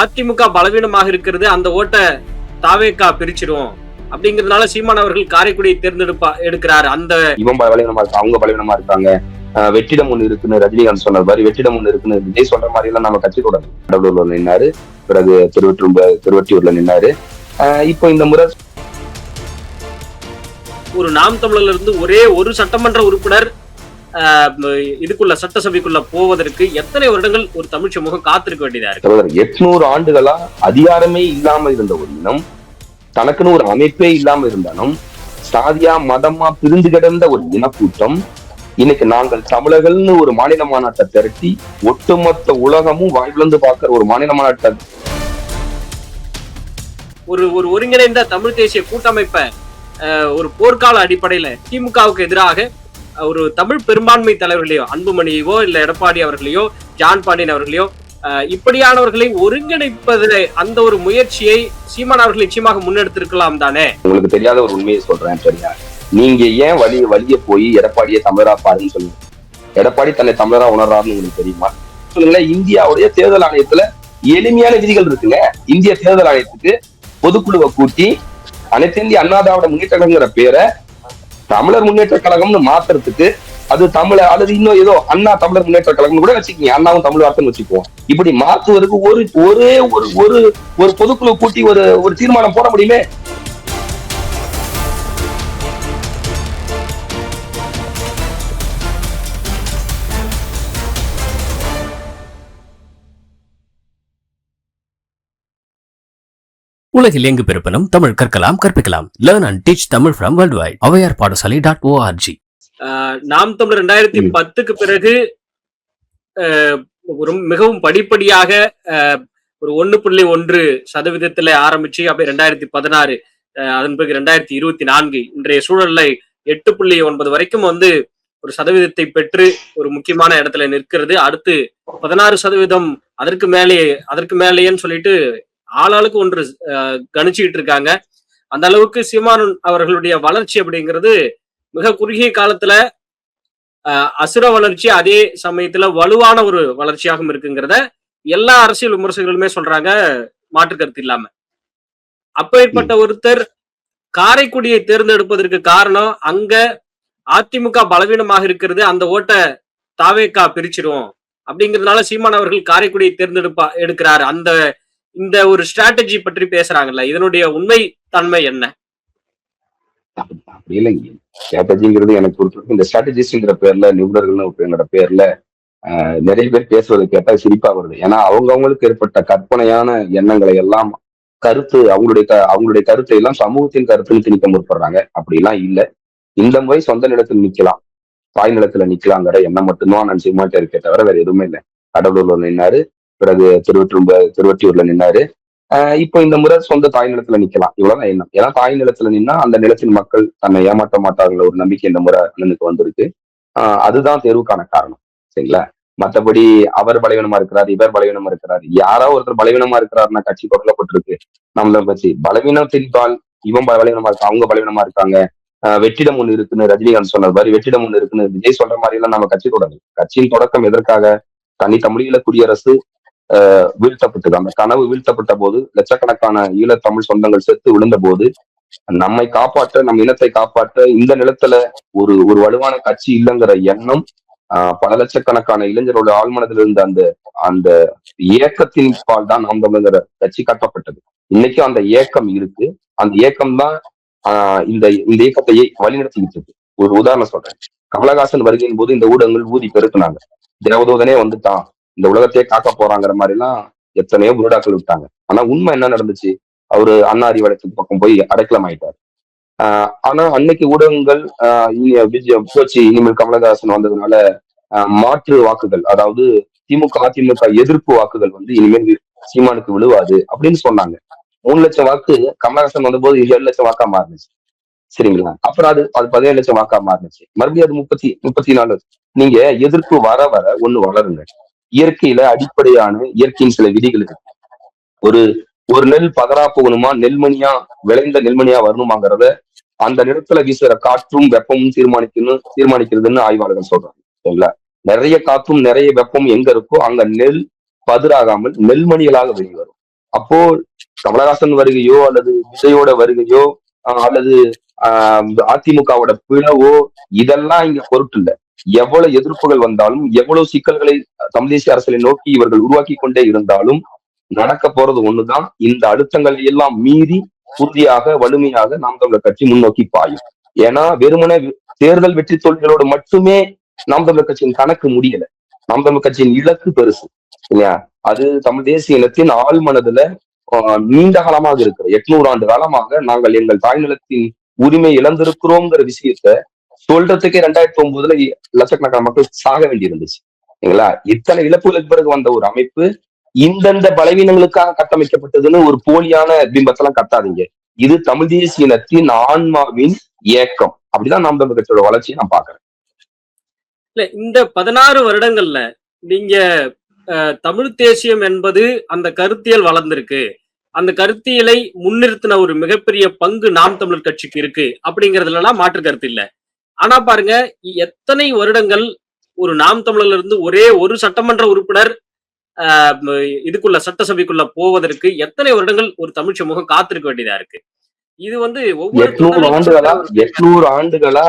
அதிமுக பலவீனமாக இருக்கிறது, அந்த ஓட்டை தாவேகா பிரிச்சிடும் அப்படிங்கிறதுனால சீமான் அவர்கள் காரைக்குடியை எடுக்கிறாரு. அந்த இவன் பலவீனமா இருக்காங்க, அவங்க பலவீனமா இருக்காங்க, வெற்றிடம் ஒண்ணு இருக்குன்னு ரஜினிகாந்த் சொன்ன மாதிரி வெற்றிடம் ஒண்ணு இருக்குன்னு விஜய் சொல்ற மாதிரி எல்லாம் நம்ம கட்சி கூட கடலூர்ல நின்னாரு, பிறகு திருவொற்றியூர்ல நின்னாரு. இப்போ இந்த முறை ஒரு நாம் தமிழர்ல இருந்து ஒரே ஒரு சட்டமன்ற உறுப்பினர் இதுக்குள்ள சட்டசபைக்குள்ள போவதற்கு எத்தனை வருடங்கள் ஒரு தமிழ் சமூகம் காத்திருக்க வேண்டியதா இருக்கு? 800 ஆண்டுகளா அதிகாரமே இல்லாம இருந்த ஒரு இனம், தனக்குன்னு ஒரு அமைப்பே இல்லாம இருந்தாலும் சாதியா மதமா பிரிந்து கிடந்த ஒரு இனக்கூட்டம் இன்னைக்கு நாங்கள் தமிழர்கள்னு ஒரு மாநில மாநாட்டை திரட்டி ஒட்டுமொத்த உலகமும் வாய்விழந்து பார்க்கிற ஒரு மாநில மாநாட்டை, ஒரு ஒருங்கிணைந்த தமிழ் தேசிய கூட்டமைப்பை ஒரு போர்க்கால அடிப்படையில திமுகவுக்கு எதிராக ஒரு தமிழ் பெரும்பான்மை தலைவர்களையோ, அன்புமணியவோ இல்ல எடப்பாடி அவர்களையோ, ஜான் பாண்டியன் அவர்களையோ, இப்படியானவர்களை ஒருங்கிணைப்பது, அந்த ஒரு முயற்சியை சீமான் அவர்கள் நிச்சயமாக முன்னெடுத்திருக்கலாம் தானே? உங்களுக்கு தெரியாத ஒரு உண்மையை சொல்றேன், சரியா? நீங்க ஏன் வழிய போய் எடப்பாடியை தமிழரா பாருன்னு சொல்லுங்க. எடப்பாடி தன்னை தமிழரா உணர்றாருன்னு உங்களுக்கு தெரியுமா? சொல்லுங்களேன். இந்தியாவுடைய தேர்தல் ஆணையத்துல எளிமையான விதிகள் இருக்குங்க. இந்திய தேர்தல் ஆணையத்துக்கு பொதுக்குழுவை கூட்டி அனைத்து இந்திய அண்ணா திராவிட முன்னேற்ற கழகங்கிற பேரை தமிழர் முன்னேற்ற கழகம்னு மாத்துறதுக்கு, அது தமிழ அல்லது இன்னும் ஏதோ அண்ணா தமிழர் முன்னேற்ற கழகம்னு கூட வச்சுக்கீங்க, அண்ணாவும் தமிழ் வார்த்தைன்னு வச்சுக்குவோம். இப்படி மாத்துவதற்கு ஒரே ஒரு பொதுக்குழு கூட்டி ஒரு தீர்மானம் போட முடியுமே? உலகில் எங்கு பிறப்பினும் தமிழ் கற்கலாம், கற்பிக்கலாம். Learn and teach Tamil from worldwide. avayarpaadasali.org. நாம் தமிழர் 2010க்கு பிறகு மிகவும் படிப்படியாக ஒரு 1.1% ஆரம்பிச்சு, அப்படி 2016, அதன் பிறகு 2024, இன்றைய சூழல்ல 8.9 வரைக்கும் ஒரு சதவீதத்தை பெற்று ஒரு முக்கியமான இடத்துல நிற்கிறது. அடுத்து 16%, அதற்கு மேலேன்னு சொல்லிட்டு ஆளாளுக்கு ஒன்று கணிச்சுக்கிட்டு இருக்காங்க. அந்த அளவுக்கு சீமான் அவர்களுடைய வளர்ச்சி அப்படிங்கிறது மிக குறுகிய காலத்துல அசுர வளர்ச்சி, அதே சமயத்துல வலுவான ஒரு வளர்ச்சியாகவும் இருக்குங்கிறத எல்லா அரசியல் விமர்சகர்களுமே சொல்றாங்க, மாற்று கருத்து இல்லாம. அப்பேற்பட்ட ஒருத்தர் காரைக்குடியை தேர்ந்தெடுப்பதற்கு காரணம், அங்க அதிமுக பலவீனமாக இருக்கிறது, அந்த ஓட்டை தாவேகா பிரிச்சிடும் அப்படிங்கிறதுனால சீமான் அவர்கள் காரைக்குடியை எடுக்கிறாரு. இந்த ஒரு ஸ்ட்ராட்டஜி பற்றி பேசுறாங்கல்ல, இதனுடைய உண்மை தன்மை என்ன? அப்படி இல்லைங்க. ஸ்ட்ராட்டஜிங்கிறது எனக்கு பொறுத்தவரைக்கும் இந்த ஸ்ட்ராட்டஜிஸ்ட்ங்கிற பேர்ல, நிபுணர்கள்ங்கிற பேர்ல நிறைய பேர் பேசுவதை கேட்டா சிரிப்பா வருது. ஏன்னா அவங்களுக்கு ஏற்பட்ட கற்பனையான எண்ணங்களை எல்லாம் அவங்களுடைய கருத்தை எல்லாம் சமூகத்தின் கருத்துன்னு திணிக்க முற்படுறாங்க. அப்படி எல்லாம் இல்லை. இந்த முறை சொந்த நிலத்தில் நிக்கலாம், தாய் நிலத்துல நிக்கலாங்கிற எண்ணம் மட்டும்தான் நான் சீமான்ட்ட இருக்கே தவிர வேற எதுவுமே இல்லை. கடலூர்ல நின்னாரு, பிறகு திருவொற்றியூர்ல நின்னாரு. இப்போ இந்த முறை சொந்த தாய் நிலத்துல நிக்கலாம், இவ்வளவுதான் எண்ணம். ஏன்னா தாய் நிலத்துல நின்னா அந்த நிலத்தின் மக்கள் தன்னை ஏமாற்ற மாட்டார்கள் ஒரு நம்பிக்கை இந்த முறை அண்ணனுக்கு வந்திருக்கு. அதுதான் தேர்வுக்கான காரணம், சரிங்களா? மற்றபடி அவர் பலவீனமா இருக்கிறார், இவர் பலவீனமா இருக்கிறார், யாரோ ஒருத்தர் பலவீனமா இருக்கிறாருன்னா கட்சி கொல்லப்பட்டிருக்கு. நம்மள பத்தி பலவீனத்தின்பால் இவன் பலவீனமா இருக்காங்க, அவங்க பலவீனமா இருக்காங்க, வெற்றிடம் ஒண்ணு இருக்குன்னு ரஜினிகாந்த் சொன்ன மாதிரி வெற்றிடம் ஒண்ணு இருக்குன்னு விஜய் சொல்ற மாதிரி எல்லாம் நம்ம கட்சி தொடங்கு. கட்சியின் தொடக்கம் எதற்காக? தனி தமிழீழ குடியரசு வீழ்த்தப்பட்டது. அந்த கனவு வீழ்த்தப்பட்ட போது, லட்சக்கணக்கான ஈழத்தமிழ் சொந்தங்கள் செத்து விழுந்த போது, நம்மை காப்பாற்ற, நம் இனத்தை காப்பாற்ற இந்த நிலத்துல ஒரு வலுவான கட்சி இல்லைங்கிற எண்ணம் பல லட்சக்கணக்கான இளைஞரோட ஆழ்மனதில் இருந்த அந்த இயக்கத்தின் பால் தான் நாம் தமிழர் கட்சி கட்டப்பட்டது. இன்னைக்கும் அந்த இயக்கம் இருக்கு. அந்த இயக்கம் தான் இந்த இயக்கத்தை வழிநடத்திக்கிட்டு இருக்கு. ஒரு உதாரணம் சொல்றேன். கமலஹாசன் வருகையின் போது இந்த ஊடகங்கள் ஊதி பெருக்குனாங்க, தேவதூதனே வந்துட்டான், இந்த உலகத்தையே காக்க போறாங்கிற மாதிரி எல்லாம் எத்தனையோ புரோடாக்கள் விட்டாங்க. ஆனா உண்மை என்ன நடந்துச்சு? அவரு அண்ணா அறிவாலயத்துக்கு பக்கம் போய் அடைக்கலம் ஆயிட்டாரு. ஆனா அன்னைக்கு ஊடகங்கள் போச்சு, இனிமேல் கமலஹாசன் வந்ததுனால மாற்று வாக்குகள், அதாவது அதிமுக எதிர்ப்பு வாக்குகள் இனிமேல் சீமானுக்கு விழுவாது அப்படின்னு சொன்னாங்க. 3 லட்சம் வாக்கு கமலஹாசன் வந்த போது 7 லட்சம் வாக்கா மாறுனுச்சு, சரிங்களா? அப்புறம் அது 17 லட்சம் வாக்கா மாறுனுச்சு. மறுபடியும் அது 34. நீங்க எதிர்ப்பு வர ஒண்ணு வளருங்க. இயற்கையில அடிப்படையான இயற்கையின் சில விதிகள் இருக்கு. ஒரு நெல் பதறா போகணுமா, நெல்மணியா விளைந்த நெல்மணியா வரணுமாங்கிறத அந்த நிலத்துல வீசுற காற்றும் வெப்பமும் தீர்மானிக்கிறதுன்னு ஆய்வாளர்கள் சொல்றாங்க, சரிங்களா? நிறைய காற்றும் நிறைய வெப்பமும் எங்க இருக்கோ அங்க நெல் பதிராகாமல் நெல்மணிகளாக வெளிவரும். அப்போ கமலஹாசன் வருகையோ அல்லது விஜயோட வருகையோ அல்லது அதிமுகவோட பிளவோ இதெல்லாம் இங்க பொருட்டு இல்ல. எவ்வளவு எதிர்ப்புகள் வந்தாலும், எவ்வளவு சிக்கல்களை தமிழ் தேசிய அரசியலை நோக்கி இவர்கள் உருவாக்கி கொண்டே இருந்தாலும் நடக்க போறது ஒண்ணுதான். இந்த அழுத்தங்களை எல்லாம் மீறி உறுதியாக வலிமையாக நாம் தமிழர் கட்சி முன்னோக்கி பாயும். ஏன்னா வெறுமனே தேர்தல் வெற்றி தோல்விகளோடு மட்டுமே நாம் தமிழர் கட்சியின் கணக்கு முடியல. நாம் தமிழர் கட்சியின் இலக்கு பெருசு இல்லையா? அது தமிழ் தேசிய இனத்தின் ஆழ் மனதுல நீண்ட காலமாக இருக்கிற 800 ஆண்டு காலமாக நாங்கள் எங்கள் தாய்நிலத்தின் உரிமை இழந்திருக்கிறோங்கிற விஷயத்த சொல்றதுக்கே 2009 லட்சக்கணக்கான மக்கள் சாக வேண்டி இருந்துச்சு இல்லைங்களா? இத்தனை இழப்புகளுக்கு பிறகு வந்த ஒரு அமைப்பு இந்தந்த பலவீனங்களுக்காக கட்டமைக்கப்பட்டதுன்னு ஒரு போலியான பிம்பத்தெல்லாம் கட்டாதீங்க. இது தமிழ் தேசிய இனத்தின் ஆன்மாவின் இயக்கம். அப்படிதான் நாம் தமிழர் கட்சியோட வளர்ச்சியை நான் பாக்குறேன். இல்ல, இந்த 16 வருடங்கள்ல நீங்க தமிழ் தேசியம் என்பது அந்த கருத்தியல் வளர்ந்திருக்கு, அந்த கருத்தியலை முன்னிறுத்தின ஒரு மிகப்பெரிய பங்கு நாம் தமிழர் கட்சிக்கு இருக்கு அப்படிங்கறதுல எல்லாம் மாற்று கருத்து இல்ல. ஆனா பாருங்க, எத்தனை வருடங்கள் ஒரு நாம் தமிழர்ல இருந்து ஒரே ஒரு சட்டமன்ற உறுப்பினர் இதுக்குள்ள சட்டசபைக்குள்ள போவதற்கு எத்தனை வருடங்கள் ஒரு தமிழ் சமூகம் காத்திருக்க வேண்டியதா இருக்கு. இது ஒவ்வொரு 800 ஆண்டுகளா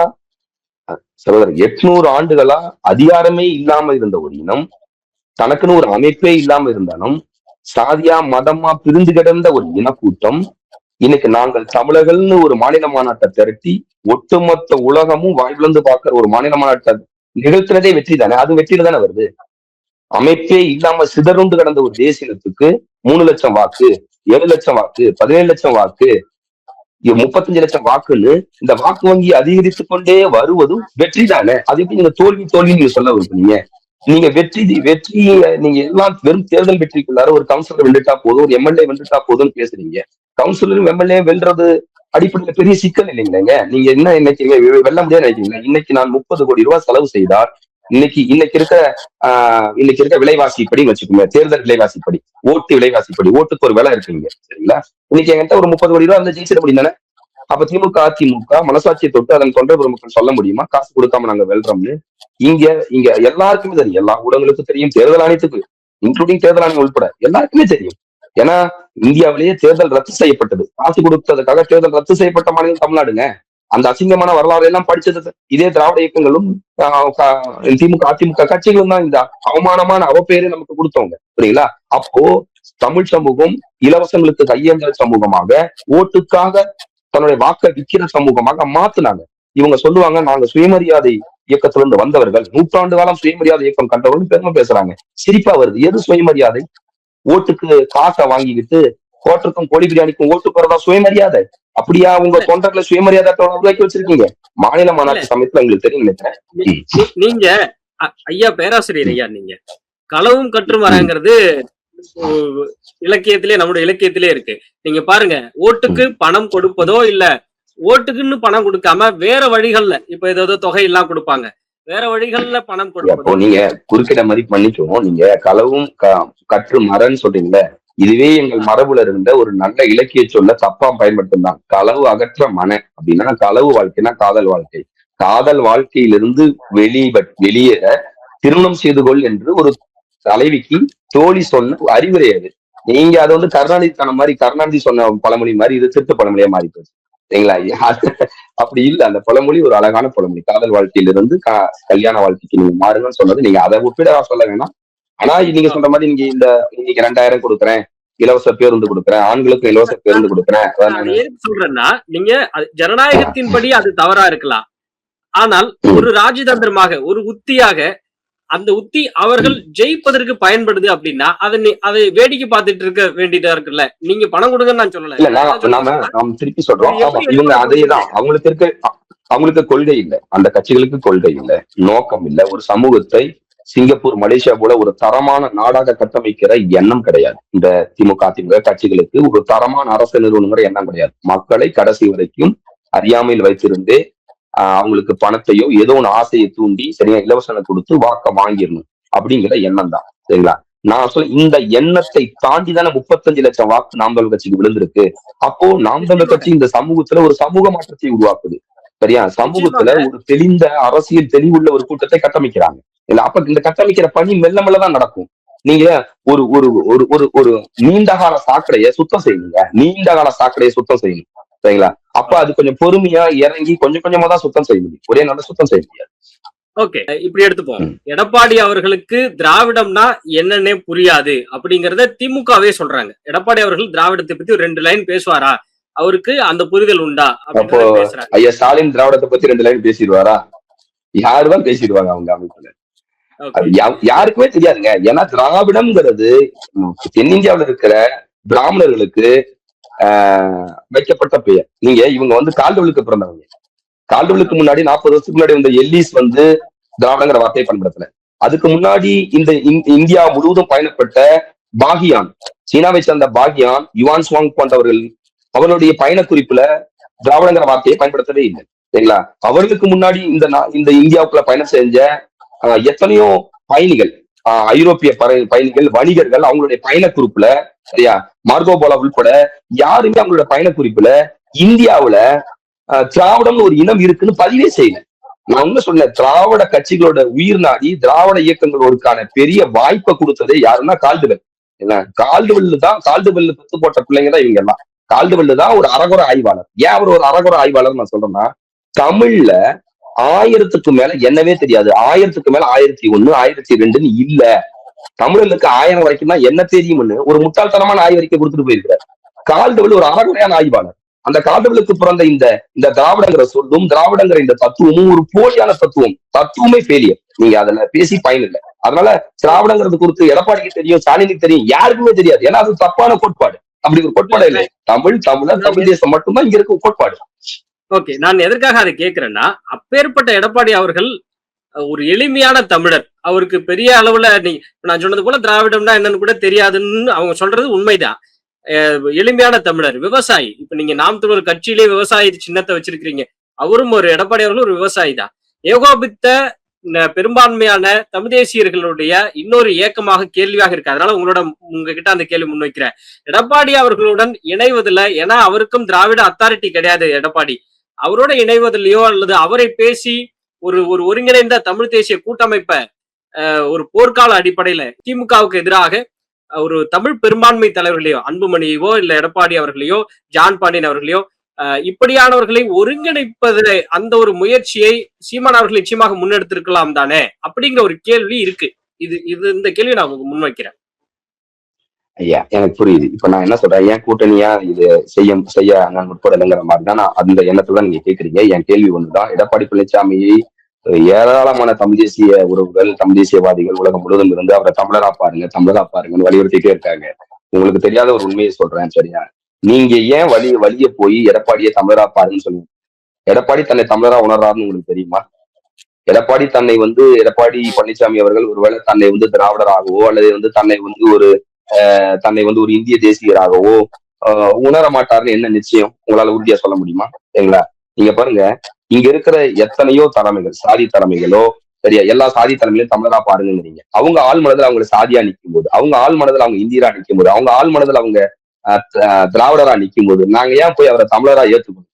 சகோதரர், 800 ஆண்டுகளா அதிகாரமே இல்லாம இருந்த ஒரு இனம், தனக்குன்னு ஒரு அமைப்பே இல்லாம இருந்தாலும் சாதியா மதமா பிரிந்து கிடந்த ஒரு இனக்கூட்டம் இன்னைக்கு நாங்கள் தமிழர்கள்னு ஒரு மாநில மாநாட்டை திரட்டி ஒட்டுமொத்த உலகமும் வாய்விழந்து பார்க்கிற ஒரு மாநில மாநாட்டை நிகழ்த்தினதே வெற்றி தானே. அது வெற்றியில தானே வருது. அமைப்பே இல்லாம சிதறுண்டு கிடந்த ஒரு தேசியத்துக்கு 3 லட்சம் வாக்கு, 7 லட்சம் வாக்கு, 17 லட்சம் வாக்கு, 35 லட்சம் வாக்குன்னு இந்த வாக்கு வங்கி அதிகரித்து கொண்டே வருவதும் வெற்றி தானே. அது எப்படி நீங்க தோல்வி நீங்க சொல்ல விரும்புறீங்க? நீங்க வெற்றி நீங்க எல்லாம் வெறும் தேர்தல் வெற்றிக்குள்ளார ஒரு கவுன்சிலர் வென்றுட்டா போதும், ஒரு எம்எல்ஏ வென்றுட்டா போதும்னு பேசுறீங்க. கவுன்சிலரும் எம்எல்ஏ வெல்றது அடிப்படையில பெரிய சிக்கல் இல்லைங்களேங்க. நீங்க என்ன நினைக்கிறீங்க? வெல்ல முடியாது நினைக்கிறீங்க? இன்னைக்கு நான் 30 கோடி ரூபாய் செலவு செய்தால் இன்னைக்கு இருக்க விலைவாசிப்படி வச்சுக்கோங்க, தேர்தல் விலைவாசிப்படி, ஓட்டு விலைவாசிப்படி, ஓட்டுக்கு ஒரு விலை இருக்குங்க சரிங்களா? இன்னைக்கு என்கிட்ட ஒரு 30 கோடி ரூபாய் வந்து ஜெயிச்சிட முடியும் தானே? அப்ப திமுக அதிமுக மனசாட்சியை தொட்டு அதன் தொண்டர் பெருமக்கள் சொல்ல முடியுமா காசு கொடுக்காம நாங்க வெல்றோம்னு? இங்க எல்லாருக்குமே தெரியும், எல்லா ஊடகங்களுக்கும் தெரியும், தேர்தல் ஆணையத்துக்கு இன்க்ளூடிங் தேர்தல் ஆணையம் உட்பட எல்லாருக்குமே தெரியும். ஏன்னா இந்தியாவிலேயே தேர்தல் ரத்து செய்யப்பட்டது, காசு கொடுத்ததுக்காக தேர்தல் ரத்து செய்யப்பட்ட மாநிலம் தமிழ்நாடுங்க. அந்த அசிங்கமான வரலாறு எல்லாம் படிச்சது இதே திராவிட இயக்கங்களும் திமுக அதிமுக கட்சிகளும் தான் இந்த அவமானமான அவப்பேரை நமக்கு கொடுத்தவங்க சரிங்களா? அப்போ தமிழ் சமூகம் இலவசங்களுக்கு கையேந்திர சமூகமாக, ஓட்டுக்காக தன்னுடைய வாக்கை விற்கிற சமூகமாக மாத்துனாங்க. இவங்க சொல்லுவாங்க நாங்க சுயமரியாதை இயக்கத்துல இருந்து வந்தவர்கள், 100 காலம் சுயமரியாதை இயக்கம் கண்டவர்கள் பெருமை பேசுறாங்க. சிரிப்பா வருது. எது சுயமரியாதை? ஓட்டுக்கு காசை வாங்கிக்கிட்டு ஹோட்டலுக்கும் கோழி பிரியாணிக்கும் ஓட்டு போறதா சுயமரியாதை? அப்படியா உங்க தொண்டர்களை சுயமரியாதை உருவாக்கி வச்சிருக்கீங்க? மாநில மாநாட்டு சமயத்துல உங்களுக்கு தெரியும் நினைக்கிறேன். நீங்க ஐயா பேராசிரியர் ஐயா, நீங்க களவும் கற்றும் வரங்கிறது இலக்கியத்திலே, நம்முடைய இலக்கியத்திலே இருக்கு. நீங்க பாருங்க, ஓட்டுக்கு பணம் கொடுப்பதோ இல்ல ஓட்டுக்குன்னு பணம் கொடுக்காம வேற வழிகள்ல இப்ப ஏதோ தொகை எல்லாம் கொடுப்பாங்க, வேற வழிகள்ல பணம் கொடுப்போம். நீங்க குறுக்கிட மாதிரி பண்ணிக்குவோம். நீங்க களவும் கற்று மரன்னு சொல்றீங்களே, இதுவே எங்கள் மரபுல இருந்த ஒரு நல்ல இலக்கிய சொல்ல தப்பா பயன்படுத்தினான். களவு அகற்ற மன அப்படின்னா களவு வாழ்க்கைனா காதல் வாழ்க்கை. காதல் வாழ்க்கையிலிருந்து வெளியேற திருமணம் செய்து கொள் என்று ஒரு தலைவிக்கு தோழி சொன்ன அறிவுரை அது. நீங்க அதை கருணாநிதி தன மாதிரி, கருணாநிதி சொன்ன பழமொழி மாதிரி இது திருட்டு பழமொழியா மாறி போச்சு சரிங்களா? அப்படி இல்ல. அந்த பழமொழி ஒரு அழகான பழமொழி. காதல் வாழ்க்கையிலிருந்து கல்யாண வாழ்க்கைக்கு நீங்க மாறுங்கன்னு சொன்னது. நீங்க அதை ஒப்பிட சொல்ல வேணாம். ஆனா நீங்க சொல்ற மாதிரி நீங்க இன்னைக்கு 2000 கொடுக்குறேன், இலவச பேருந்து கொடுக்குறேன், ஆண்களுக்கும் இலவச பேருந்து கொடுக்குறேன் சொல்றேன்னா, நீங்க ஜனநாயகத்தின்படி அது தவறா இருக்கலாம். ஆனால் ஒரு ராஜதந்திரமாக, ஒரு உத்தியாக, அந்த உத்தி அவர்கள் ஜெயிப்பதற்கு பயன்படுது அப்படின்னா அதை வேடிக்கை பார்த்துட்டு இருக்க வேண்டியதா இருக்குல்ல. நீங்க பணம் கொடுங்கன்னு நான் சொல்லல, நாம திருப்பி சொல்றோம். இவங்க அதேதான். அவங்களுக்கு கொள்கை இல்லை, அந்த கட்சிகளுக்கு கொள்கை இல்லை, நோக்கம் இல்லை. ஒரு சமூகத்தை சிங்கப்பூர் மலேசியா போல ஒரு தரமான நாடாக கட்டமைக்கிற எண்ணம் கிடையாது இந்த திமுக அதிமுக கட்சிகளுக்கு. ஒரு தரமான அரசு நிறுவனங்கிற எண்ணம் கிடையாது. மக்களை கடைசி வரைக்கும் அறியாமையில் வைத்திருந்தே அவங்களுக்கு பணத்தையோ ஏதோ ஒன்று ஆசையை தூண்டி சரியா இலவசனை கொடுத்து வாக்க வாங்கிடணும் அப்படிங்கிற எண்ணம் தான் சரிங்களா? நான் சொல்ல இந்த எண்ணத்தை தாண்டி தானே 35 லட்சம் வாக்கு நாம் தமிழர் கட்சிக்கு விழுந்திருக்கு. அப்போ நாம் தமிழர் கட்சி இந்த சமூகத்துல ஒரு சமூக மாற்றத்தை உருவாக்குது சரியா? சமூகத்துல ஒரு தெளிந்த அரசியல் தெளிவுள்ள ஒரு கூட்டத்தை கட்டமைக்கிறாங்க இல்ல. அப்ப இந்த கட்டமைக்கிற பணி மெல்ல மெல்லதான் நடக்கும். நீங்க ஒரு ஒரு ஒரு ஒரு ஒரு நீண்ட கால சாக்கடையை சுத்தம் செய்யுங்க, நீண்ட கால சாக்கடையை சுத்தம் செய்யணும், சரிங்களா? அப்ப அது கொஞ்சம் பொறுமையா இறங்கி கொஞ்சம் கொஞ்சமா தான் சுத்தம் செய்ய முடியும், ஒரே நாள் சுத்தம் செய்ய முடியாது. ஓகே, இப்படி எடுத்துப்போம். எடப்பாடி அவர்களுக்கு திராவிடம்னா என்னன்னே புரியாது அப்படிங்கறத திமுகவே சொல்றாங்க. எடப்பாடி அவர்கள் திராவிடத்தை பத்தி ஒரு 2 லைன் பேசுவாரா, அவருக்கு அந்த புரிதல் உண்டா அப்போ அப்படின்றத பேசுறாங்க. ஐயா ஸ்டாலின் திராவிடத்தை பத்தி 2 லைன் பேசிடுவாரா? யாருதான் பேசிடுவாங்க அவங்க அமைப்புல. அது யாருக்குமே தெரியாதுங்க. ஏன்னா திராவிடம்ங்கிறது தென்னிந்தியாவில் இருக்கிற பிராமணர்களுக்கு வைக்கப்பட்ட பெயர். நீங்க இவங்க வந்து கால்டுவலுக்கு பிறந்தவங்க. கால்டுவலுக்கு முன்னாடி 40 வருஷத்துக்கு முன்னாடி வந்த எல்லிஸ் வந்து திராவிடங்கிற வார்த்தையை பயன்படுத்தல. அதுக்கு முன்னாடி இந்த இந்தியா முழுவதும் பயணப்பட்ட பாகியான், சீனாவை சேர்ந்த பாகியான், யுவான் சுவாங் போன்றவர்கள் அவர்களுடைய பயண குறிப்புல திராவிடங்கிற வார்த்தையை பயன்படுத்தவே இல்லை, சரிங்களா? அவர்களுக்கு முன்னாடி இந்த இந்தியாவுக்குள்ள பயணம் செஞ்ச எத்தனையோ பயணிகள், ஐரோப்பிய பயணிகள், வணிகர்கள் அவங்களுடைய பயண குறிப்புல, சரியா, மார்கோபோலா உள்பட யாருமே அவங்களோட பயண குறிப்புல இந்தியாவுல திராவிடம்னு ஒரு இனம் இருக்குன்னு பதிவே செய்யல. நான் ஒண்ணு சொன்னேன், திராவிட கட்சிகளோட உயிர் நாடி திராவிட இயக்கங்களோடுக்கான பெரிய வாய்ப்பை கொடுத்ததே யாருன்னா கால்டுவெல். என்ன, கால்டுவெல் பெத்து போட்ட பிள்ளைங்க தான் இவங்க எல்லாம். கால்டுவெல் தான் ஒரு அறகுற ஆய்வாளர். ஏன் அவர் ஒரு அறகுற ஆய்வாளர் நான் சொல்றேன்னா, தமிழ்ல 1000க்கு மேல என்னவே தெரியாது, 1000க்கு மேல 1001 1002 இல்ல, தமிழர்களுக்கு 1000 வரைக்கும் தான் என்ன தெரியும்னு ஒரு முட்டாள்தனமான ஆய்வறிக்கை கொடுத்துட்டு போயிருக்கிறார். கால்டுவெல் ஒரு அறகுறையான ஆய்வாளர். அந்த கால்டுவெலுக்கு பிறந்த இந்த திராவிடங்கிற சொல்லும், திராவிடங்கிற இந்த தத்துவமும் ஒரு போலியான தத்துவமே ஃபெயிலியர். நீங்க அதுல பேசி பயன் இல்லை. அதனால திராவிடங்கிறது குறித்து எடப்பாடிக்கு தெரியும், ஸ்டாலினுக்கு தெரியும், யாருக்குமே தெரியாது. ஏன்னா அது தப்பான கோட்பாடு. அப்படி ஒரு கோட்பாடு இல்லை. தமிழர் தமிழ் தேசம் மட்டும்தான் இங்க இருக்க கோட்பாடு. ஓகே, நான் எதற்காக அதை கேட்கிறேன்னா, அப்பேற்பட்ட எடப்பாடி அவர்கள் ஒரு எளிமையான தமிழர். அவருக்கு பெரிய அளவுல நான் சொன்னது போல திராவிடம்னா என்னன்னு கூட தெரியாதுன்னு அவங்க சொல்றது உண்மைதான். எளிமையான தமிழர், விவசாயி. இப்ப நீங்க நாம் தமிழர் கட்சியிலே விவசாயி சின்னத்தை வச்சிருக்கிறீங்க. அவரும் ஒரு எடப்பாடி அவர்களும் ஒரு விவசாயி தான். ஏகோபித்த பெரும்பான்மையான தமிழ் தேசியர்களுடைய இன்னொரு இயக்கமாக கேள்வியாக இருக்கு. அதனால உங்ககிட்ட அந்த கேள்வி முன்வைக்கிறேன். எடப்பாடி அவர்களுடன் இணைவதில்ல, ஏன்னா அவருக்கும் திராவிட அத்தாரிட்டி கிடையாது. எடப்பாடி அவரோட இணைவதிலையோ அல்லது அவரை பேசி ஒரு ஒருங்கிணைந்த தமிழ் தேசிய கூட்டமைப்பை ஒரு போர்க்கால அடிப்படையில திமுகவுக்கு எதிராக ஒரு தமிழ் பெரும்பான்மை தலைவர்களையோ, அன்புமணியவோ இல்ல எடப்பாடி அவர்களையோ, ஜான் பாண்டியன் அவர்களையோ, இப்படியானவர்களை ஒருங்கிணைப்பது, அந்த ஒரு முயற்சியை சீமான் அவர்கள் நிச்சயமாக முன்னெடுத்திருக்கலாம் தானே அப்படிங்கிற ஒரு கேள்வி இருக்கு. இந்த கேள்வி நான் உங்களுக்கு முன்வைக்கிறேன். ஐயா எனக்கு புரியுது. இப்ப நான் என்ன சொல்றேன், ஏன் கூட்டணியா இது செய்ய நான் முற்படலைங்கிற மாதிரி தான் நான் அந்த எண்ணத்துல நீங்க கேக்குறீங்க. என் கேள்வி ஒண்ணுதான், எடப்பாடி பழனிசாமியை ஏராளமான தமிழ் தேசிய உறவுகள், தமிழ் தேசியவாதிகள் உலகம் முழுவதும் இருந்து அவரை தமிழரா பாருங்கன்னு வலியுறுத்திட்டே இருக்காங்க. உங்களுக்கு தெரியாத ஒரு உண்மையை சொல்றேன், சரியா? நீங்க ஏன் வழிய போய் எடப்பாடியை தமிழரா பாருன்னு சொல்லுங்க. எடப்பாடி தன்னை தமிழரா உணர்றாருன்னு உங்களுக்கு தெரியுமா? எடப்பாடி பழனிசாமி அவர்கள் ஒருவேளை தன்னை திராவிடராகவோ அல்லது தன்னை ஒரு இந்திய தேசியராகவோ உணர மாட்டாருன்னு என்ன நிச்சயம் உங்களால உறுதியா சொல்ல முடியுமா? சரிங்களா? நீங்க பாருங்க, இங்க இருக்கிற எத்தனையோ தலைமைகள், சாதி தலைமைகளோ, சரியா, எல்லா சாதி தலைமையிலும் தமிழரா பாருங்கிறீங்க. அவங்க ஆள் மனதில் அவங்க சாதியா நிற்கும் போது, அவங்க ஆள் மனதில் அவங்க இந்தியரா நிற்கும் போது, அவங்க ஆள் மனதில் அவங்க திராவிடரா நிற்கும் போது நாங்க ஏன் போய் அவரை தமிழரா ஏற்றுக்கணும்?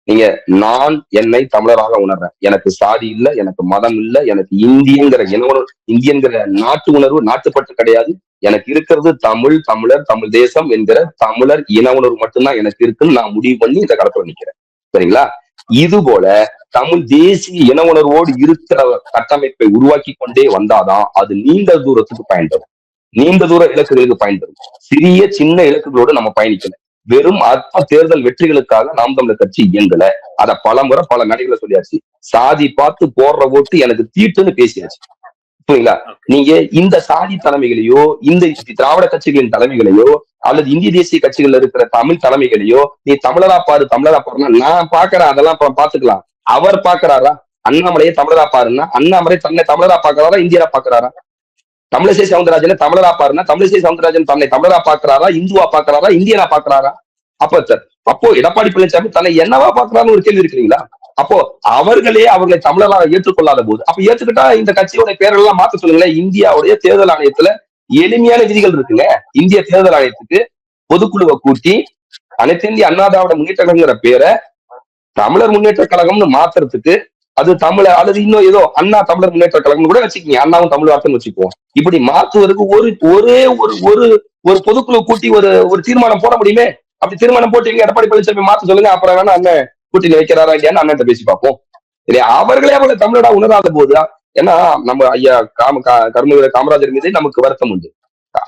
நீங்க, நான் என்னை தமிழராக உணர்றேன். எனக்கு சாதி இல்ல, எனக்கு மதம் இல்ல, எனக்கு இந்தியங்கிற நாட்டு உணர்வு, நாட்டுப்பற்று கிடையாது. எனக்கு இருக்கிறது தமிழர், தமிழ் தேசம் என்கிற தமிழர் இன உணர்வு மட்டும்தான் எனக்கு இருக்குன்னு நான் முடிவு பண்ணி இந்த களத்துல நிக்கிறேன், சரிங்களா? இது போல தமிழ் தேசிய இன உணர்வோடு இருக்கிற கட்டமைப்பை உருவாக்கி கொண்டே வந்தாதான் அது நீண்ட தூரத்துக்கு பயன்படும், நீண்ட தூர இலக்குகளுக்கு பயன்படும். சின்ன இலக்குகளோடு நம்ம பயணிக்கல. வெறும் அற்ப தேர்தல் வெற்றிகளுக்காக நாம் தமிழர் கட்சி இயங்கல. அத பலமுறை பல மேடைகளை சொல்லியாச்சு. சாதி பார்த்து போடுற ஓட்டு எனக்கு தீட்டுன்னு பேசியாச்சு, புரியுங்களா? நீங்க இந்த சாதி தலைமைகளையோ, இந்த திராவிட கட்சிகளின் தலைமைகளையோ, அல்லது இந்திய தேசிய கட்சிகள் இருக்கிற தமிழ் தலைமைகளையோ நீ தமிழரா பாருன்னா நான் பாக்குறேன், அதெல்லாம் அப்புறம் பாத்துக்கலாம். அவர் பாக்குறாரா? அண்ணாமலையை தமிழரா பாருன்னா அண்ணாமலை தன்னை தமிழரா பாக்குறாரா, இந்தியரா பாக்குறாரா? தமிழிசை சவுந்தரராஜனை தமிழரா பாருன்னா தமிழிசை சவுந்தரராஜன் தன்னை தமிழரா பாக்குறாரா, இந்துவா பாக்குறாரா, இந்தியனா பாக்குறாரா? அப்போ எடப்பாடி பழனிசாமி தன்னை என்னவா பாக்குறாருன்னு ஒரு கேள்வி இருக்கிறீங்களா? அப்போ அவர்களை தமிழராக ஏற்றுக்கொள்ளாத போது, அப்ப ஏற்றுக்கிட்டா இந்த கட்சியோட பேரெல்லாம் மாத்த சொல்லுங்களேன். இந்தியாவுடைய தேர்தல் ஆணையத்துல எளிமையான விதிகள் இருக்குங்க. இந்திய தேர்தல் ஆணையத்துக்கு பொதுக்குழுவை கூட்டி அனைத்து இந்திய அண்ணா திராவிட முன்னேற்ற கழகங்கிற பேரை தமிழர் முன்னேற்ற கழகம்னு மாத்துறதுக்கு அது தமிழ அல்லது இன்னும் ஏதோ அண்ணா தமிழர் முன்னேற்ற கழகம் கூட வச்சுக்கீங்க, அண்ணாவும் தமிழ் வார்த்தைன்னு வச்சுக்குவோம். இப்படி மாற்றுவதற்கு ஒரே ஒரு ஒரு ஒரு பொதுக்குழு கூட்டி ஒரு தீர்மானம் போட முடியுமே. அப்படி தீர்மானம் போட்டு எங்க எடப்பாடி பழனிசாமி மாத்த சொல்லுங்க, அப்புறம் வேணா அண்ணன் கூட்டணி வைக்கிறாரா இல்லையான்னு அண்ணன் பேசி பார்ப்போம். இல்லையா? அவர்களே அவங்களை தமிழடா உணராத போது, ஏன்னா நம்ம ஐயா கர்மவீர காமராஜர் மீது நமக்கு வருத்தம் உண்டு.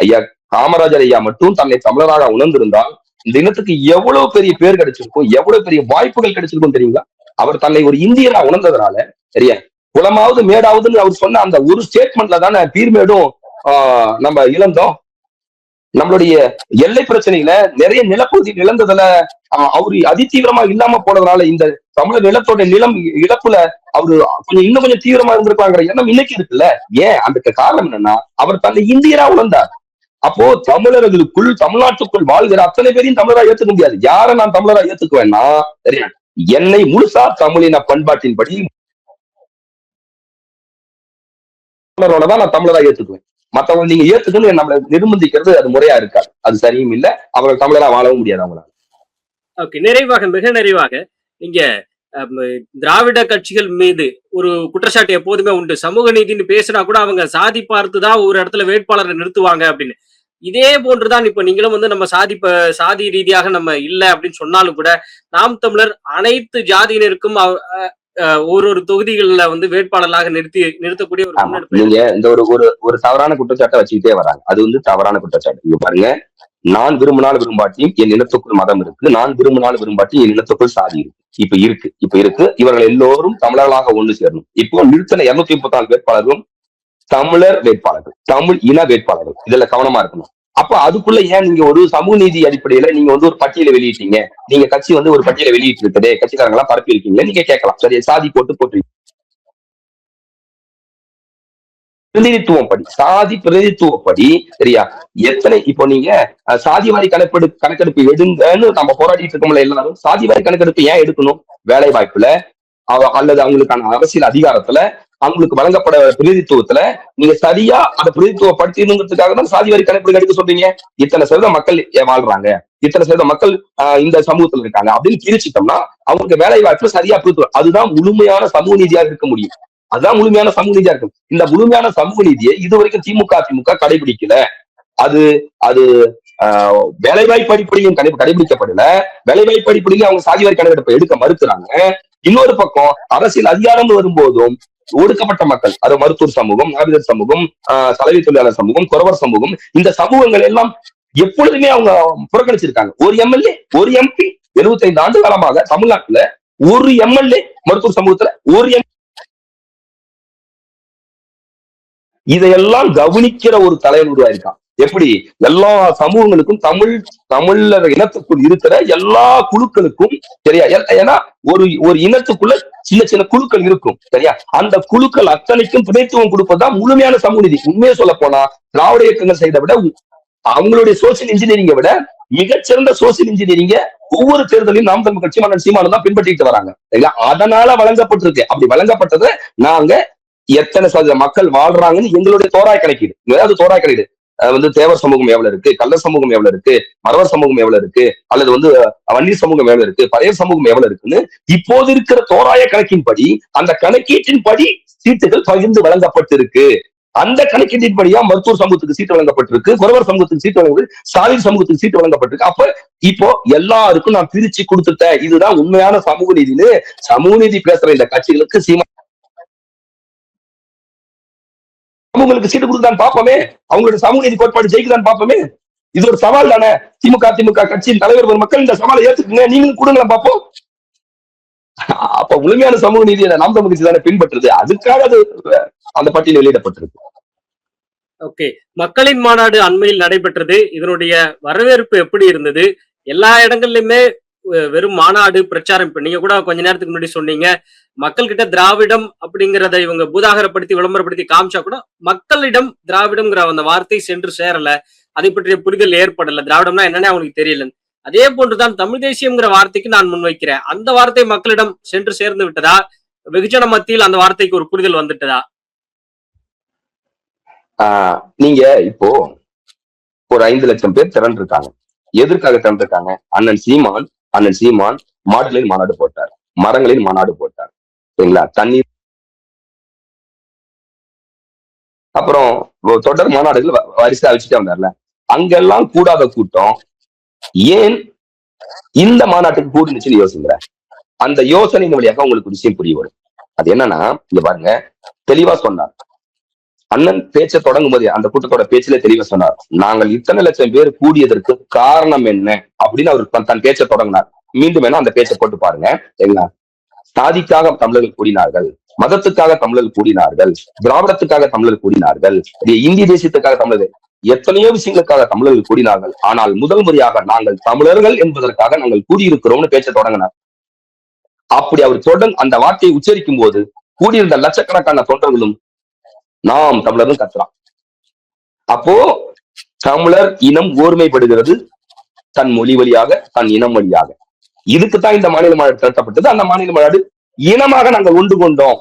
ஐயா காமராஜர் ஐயா மட்டும் தன்னை தமிழராக உணர்ந்திருந்தால் இந்த இனத்துக்கு எவ்வளவு பெரிய பேர் கிடைச்சிருக்கும், எவ்வளவு பெரிய வாய்ப்புகள் கிடைச்சிருக்கும் தெரியுங்களா? அவர் தன்னை ஒரு இந்தியனா உணர்ந்ததுனால சரியா குளமாவது மேடாவதுன்னு அவர் சொன்ன அந்த ஒரு ஸ்டேட்மெண்ட்ல தானே பீர்மேடும் நம்ம இழந்தோம். நம்மளுடைய எல்லை பிரச்சனையில நிறைய நிலப்பகுதி இழந்ததுல அவரு அதிதீவிரமா இல்லாம போனதுனால இந்த தமிழர் நிலத்தோட நிலம் இழப்புல அவரு இன்னும் கொஞ்சம் தீவிரமா இருந்திருக்காங்கிற எண்ணம் இன்னைக்கு இருக்குல்ல. ஏன்? அதுக்கு காரணம் என்னன்னா அவர் தன்னை இந்தியரா உணர்ந்தார். அப்போ தமிழர்களுக்குள் தமிழ்நாட்டுக்குள் வாழ்கிற அத்தனை பேரையும் தமிழரா ஏத்துக்க முடியாது. யாரை நான் தமிழரா ஏத்துக்குவேன்னா சரியா என்னை முழுசா தமிழின பண்பாட்டின்படி தமிழரோட நான் தமிழரா ஏத்துக்குவேன். மத்தவங்க நீங்க ஏத்துக்கணும் நம்மளை நிர்பந்திக்கிறது அது முறையா இருக்காது, அது சரியும் இல்லை. அவர்கள் தமிழரா வாழவும் முடியாது அவங்களால. ஓகே, நிறைவாக மிக நிறைவாக இங்க திராவிட கட்சிகள் மீது ஒரு குற்றச்சாட்டு எப்போதுமே உண்டு. சமூக நீதினு பேசினா கூட அவங்க சாதி பார்த்துதான் ஒரு இடத்துல வேட்பாளரை நிறுத்துவாங்க அப்படின்னு. இதே போன்றுதான் இப்ப நீங்களும் நம்ம சாதி ரீதியாக நம்ம இல்லை அப்படின்னு சொன்னாலும் கூட நாம் தமிழர் அனைத்து ஜாதியினருக்கும் ஒரு தொகுதிகளில் வேட்பாளர்களாக நிறுத்தக்கூடிய ஒரு முன்னெடுப்பு. நீங்க இந்த ஒரு தவறான குற்றச்சாட்டை வச்சுக்கிட்டே வராங்க. அது தவறான குற்றச்சாட்டு. இங்க பாருங்க, நான் விரும்பினாலும் விரும்பாட்டியும் என் இனத்துக்குள் மதம் இருக்கு, நான் விரும்பினாலும் விரும்பாட்டியும் என் இனத்துக்குள் சாதி இருக்கு. இப்ப இருக்கு. இவர்கள் எல்லோரும் தமிழர்களாக ஒன்று சேரணும். இப்போ நிறுத்தின 234 வேட்பாளர்களும் தமிழர் வேட்பாளர்கள், தமிழ் இன வேட்பாளர்கள். இதுல கவனமா இருக்கணும். அப்ப அதுக்குள்ள ஏன் நீங்க ஒரு சமூக நீதி அடிப்படையில நீங்க ஒரு பட்டியலை வெளியிட்டீங்க, நீங்க கட்சி ஒரு பட்டியலை வெளியிட்டு இருக்கதே கட்சிக்காரங்க எல்லாம் பரப்பி இருக்கீங்க, நீங்க கேட்கலாம். சரி, சாதி போட்டு பிரதிநிதித்துவப்படி சாதி பிரதிநிதித்துவப்படி சரியா எத்தனை இப்போ நீங்க சாதிவாரி கணக்கெடுப்பு எடுங்கன்னு நம்ம போராடிட்டு இருக்கோம்ல எல்லாரும். சாதிவாரி கணக்கெடுப்பு ஏன் எடுக்கணும்? வேலை வாய்ப்புல அல்லது அவங்களுக்கான அரசியல் அதிகாரத்துல அவங்களுக்கு வழங்கப்பட பிரதிநிதித்துவத்துல நீங்க சரியா அதை பிரதிநிதித்துவப்படுத்தணுங்கிறதுக்காக தான் சாதிவாரி கணக்கெடுப்பு எடுக்க சொல்றீங்க. இத்தனை சதவீத மக்கள் வாழ்றாங்க, இத்தனை சதவீத மக்கள் இந்த சமூகத்துல இருக்காங்க அப்படின்னு பிரிச்சுட்டோம்னா அவங்களுக்கு வேலை வாய்ப்புல சரியா பிரித்து அதுதான் முழுமையான சமூக நீதியாக இருக்க முடியும். அதுதான் முழுமையான சமூக நீதியா இருக்கும். இந்த முழுமையான சமூக நீதியை இதுவரைக்கும் திமுக கடைபிடிக்கல. அது அது வேலைவாய்ப்பு அடிப்படையும் கடைபிடிக்கப்படல. வேலைவாய்ப்பு அடிப்படையிலும் அவங்க சாதிவாரி கணக்கெடுப்பை எடுக்க மறுக்கிறாங்க. இன்னொரு பக்கம் அரசியல் அதிகாரம் வரும்போதும் ஒடுக்கப்பட்ட மக்கள், அது மருத்துவர் சமூகம், நாவிதர் சமூகம், சலவை தொழிலாளர் சமூகம், குறவர் சமூகம், இந்த சமூகங்கள் எல்லாம் எப்பொழுதுமே அவங்க புறக்கணிச்சிருக்காங்க. ஒரு எம்எல்ஏ ஒரு எம்பி 75 ஆண்டு காலமாக தமிழ்நாட்டுல ஒரு எம்எல்ஏ மருத்துவர் சமூகத்துல ஒரு இதையெல்லாம் கவனிக்கிற ஒரு தலைவர் உருவாயிருக்கான். எப்படி? எல்லா சமூகங்களுக்கும் தமிழர் இனத்துக்குள் இருக்கிற எல்லா குழுக்களுக்கும் சரியா, ஏன்னா ஒரு இனத்துக்குள்ள சின்ன சின்ன குழுக்கள் இருக்கும் சரியா, அந்த குழுக்கள் அத்தனைக்கும் பிரதித்துவம் கொடுப்பதுதான் முழுமையான சமூக நீதி. உண்மையை சொல்ல போனா திராவிட இயக்கங்கள் செய்த விட அவங்களுடைய சோசியல் இன்ஜினியரிங்கை விட மிகச்சிறந்த சோசியல் இன்ஜினியரிங்க ஒவ்வொரு தேர்தலையும் நாம் தமிழ் கட்சி மன்னன் சீமானும் தான் பின்பற்றிட்டு வராங்க. அதனால வழங்கப்பட்டிருக்கு. அப்படி வழங்கப்பட்டதை நாங்க எத்தனை சதவீத மக்கள் வாழ்றாங்கன்னு எங்களுடைய தோராய கணக்கீடு. ஏதாவது தோராய கணக்கீடு தேவர் சமூகம் எவ்வளவு இருக்கு, கள்ளர் சமூகம் எவ்வளவு இருக்கு, மறவர் சமூகம் எவ்வளவு இருக்கு, அல்லது வன்னி சமூகம் எவ்வளவு இருக்கு, பழைய சமூகம் எவ்வளவு இருக்குன்னு இப்போது இருக்கிற தோராய கணக்கின்படி அந்த கணக்கீட்டின்படி சீட்டுகள் பகிர்ந்து வழங்கப்பட்டிருக்கு. அந்த கணக்கீட்டின்படியா மருத்துவர் சமூகத்துக்கு சீட்டு வழங்கப்பட்டிருக்கு, குறவர் சமூகத்துக்கு சீட்டு வழங்கப்பட்டு, சாதி சமூகத்துக்கு சீட்டு வழங்கப்பட்டிருக்கு. அப்ப இப்போ எல்லாருக்கும் நான் பிரிச்சு கொடுத்துட்டேன், இதுதான் உண்மையான சமூக நீதினு சமூக நீதி பேசுற இந்த கட்சிகளுக்கு சீமா சமூகங்களுக்கு சீட்டு கொடுத்துதான் பார்ப்போமே, அவங்களோட சமூக நீதி கோட்பாடு ஜெயிக்குதான் பார்ப்போமே. இது ஒரு சவால் தானே. திமுக கட்சியின் தலைவர் மக்கள் இந்த சவாலை ஏத்துக்குங்க, நீங்களும் கொடுங்களா பார்ப்போம். அப்ப முழுமையான சமூக நீதியை நாம் தமிழ் கட்சி தானே பின்பற்றுது. அதுக்காக அது அந்த பட்டியல் வெளியிடப்பட்டிருக்கு. ஓகே, மக்களின் மாநாடு அண்மையில் நடைபெற்றது. இதனுடைய வரவேற்பு எப்படி இருந்தது? எல்லா இடங்கள்லயுமே வெறும் மாநாடு பிரச்சாரம். இப்ப நீங்க கூட கொஞ்ச நேரத்துக்கு முன்னாடி சொன்னீங்க, மக்கள் கிட்ட திராவிடம் அப்படிங்கிறத இவங்க பூதாகரப்படுத்தி விளம்பரப்படுத்தி காமிச்சா கூட மக்களிடம் திராவிடம்ங்கிற அந்த வார்த்தை சென்று சேரல, அதை பற்றிய புரிதல் ஏற்படல, திராவிடம்னா என்னன்னு அவங்களுக்கு தெரியல. அதே போன்றுதான் தமிழ் தேசியம்ங்கிற வார்த்தைக்கு நான் முன்வைக்கிறேன். அந்த வார்த்தை மக்களிடம் சென்று சேர்ந்து விட்டதா? வெகுஜன மத்தியில் அந்த வார்த்தைக்கு ஒரு புரிதல் வந்துட்டதா? நீங்க இப்போ ஒரு 5 லட்சம் பேர் திரண்டிருக்காங்க. எதற்காக திரண்டிருக்காங்க? அண்ணன் சீமான் மாடுகளின் மாநாடு போட்டார், மரங்களின் மாநாடு போட்டார். சரிங்களா? தண்ணீர், அப்புறம் தொடர் மாநாடுகள் வரிசையா வச்சுட்டே வந்தார்ல, அங்கெல்லாம் கூடாத கூட்டம் ஏன் இந்த மாநாட்டுக்கு கூடுனுச்சுன்னு யோசிங்க. அந்த யோசனையின் வழியாக உங்களுக்கு ஒரு விஷயம் புரிய வரும். அது என்னன்னா, இங்க பாருங்க, தெளிவா சொன்னார். அண்ணன் பேச்ச தொடங்கும் போது அந்த கூட்டத்தோட பேச்சிலே தெளிவா சொன்னார், நாங்கள் இத்தனை லட்சம் பேர் கூடியதற்கு காரணம் என்ன அப்படின்னு அவர் தன் பேச்சை தொடங்கினார். மீண்டும் வேணா அந்த பேச்சை போட்டு பாருங்க. சரிங்களா? சாதிக்காக தமிழர்கள் கூடினார்கள், மதத்துக்காக தமிழர்கள் கூடினார்கள், திராவிடத்துக்காக தமிழர்கள் கூடினார்கள், இந்திய தேசியத்துக்காக தமிழர்கள், எத்தனையோ விஷயங்களுக்காக தமிழர்கள் கூடினார்கள். ஆனால் முதல் முறையாக நாங்கள் தமிழர்கள் என்பதற்காக நாங்கள் கூடியிருக்கிறோம்னு பேச்ச தொடங்கினார். அப்படி அவர் அந்த வார்த்தையை உச்சரிக்கும் போது கூடியிருந்த லட்சக்கணக்கான தொண்டர்களும் நாம் தமிழரும் கத்துறான். அப்போ தமிழர் இனம் ஓர்மைப்படுகிறது தன் மொழி வழியாக, தன் இனம் வழியாக. இதுக்குத்தான் இந்த மாநில மாநாடு திரட்டப்பட்டது. அந்த மாநில மாநாடு இனமாக நாங்கள் ஒன்று கொண்டோம்.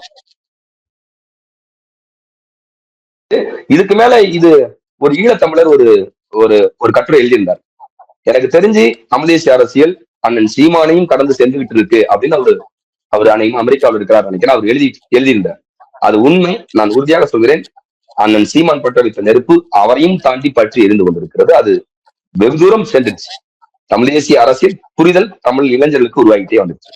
இதுக்கு மேல இது ஒரு ஈழத்தமிழர் ஒரு ஒரு ஒரு கட்டுரை எழுதியிருந்தார். எனக்கு தெரிஞ்சு தமிழ் தேசிய அரசியல் அண்ணன் சீமானையும் கடந்து சென்றுகிட்டு இருக்கு அப்படின்னு அவர் அன்னைக்கும் அமெரிக்காவில் இருக்கிறார் நினைக்கிறேன். அவர் எழுதியிருந்தார். அது உண்மை. நான் உறுதியாக சொல்கிறேன். அண்ணன் சீமான் பற்ற வைத்த நெருப்பு அவரையும் தாண்டி பற்றி எரிந்து கொண்டிருக்கிறது. அது வெகு தூரம் சென்றுச்சு. தமிழ் தேசிய அரசியல் புரிதல் தமிழ் இளைஞர்களுக்கு உருவாகிட்டே வந்துச்சு.